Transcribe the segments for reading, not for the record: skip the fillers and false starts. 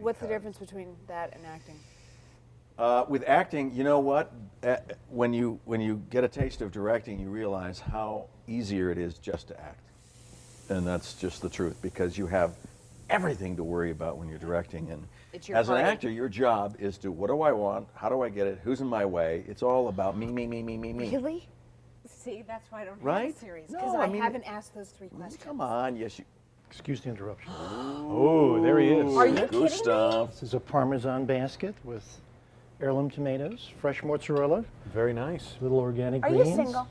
what's the difference between that and acting? With acting, you know what? When you get a taste of directing, you realize how easier it is just to act. And that's just the truth, because you have everything to worry about when you're directing. And It's your as an party. actor, your job is to, what do I want? How do I get it? Who's in my way? It's all about me, me, me, me, me, me. Really? See, that's why I don't have Right? a series. No, Because I I mean- haven't asked those 3 questions. Come on, yes, you. Excuse the interruption. Oh, there he is. Are you kidding me? Gustav. This is a Parmesan basket with heirloom tomatoes, fresh mozzarella, Very nice. little organic Are you greens. single?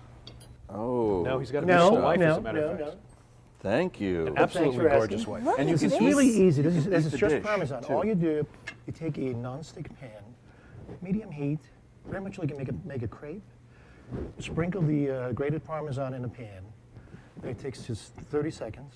Oh. No, he's got a No, beautiful wife, no, as a matter of no, fact. no. Thank you. Absolutely for gorgeous asking. wife. Look And you at can It's this. really easy. This Eat is the just dish, Parmesan. too. All you do, you take a non-stick pan, medium heat, very much like you make a crepe. Sprinkle the grated Parmesan in a pan. It takes just 30 seconds.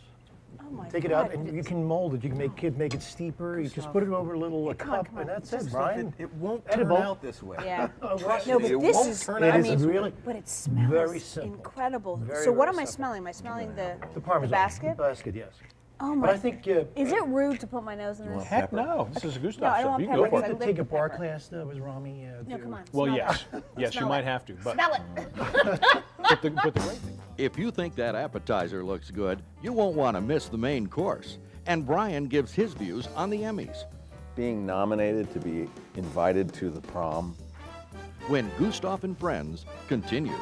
Oh my Take it God. out, and you can mold it. You can make it steeper. You just put it over a little come on, cup, come on. and that's it, Gustav, Brian. It won't Edible. turn out this way. Yeah. Trust No, me, but it this won't is, turn It out is this way. really but it smells very simple. incredible. Very, So what very am I simple. smelling? Am I smelling the Parmesan. basket? The basket, yes. Oh But my. I think Is it rude to put my nose in this? want Heck Pepper. no. This is a No, I Gustav don't stuff. want You can pepper go for because it. I to take a lick the bar pepper. class with Romy. No, come on. Well, smell yes. that. Yes, you Smell might it. have to. But, Smell it. but the great thing. If you think that appetizer looks good, you won't want to miss the main course. And Bryan gives his views on the Emmys. Being nominated to be invited to the prom. When Gustav and Friends continues.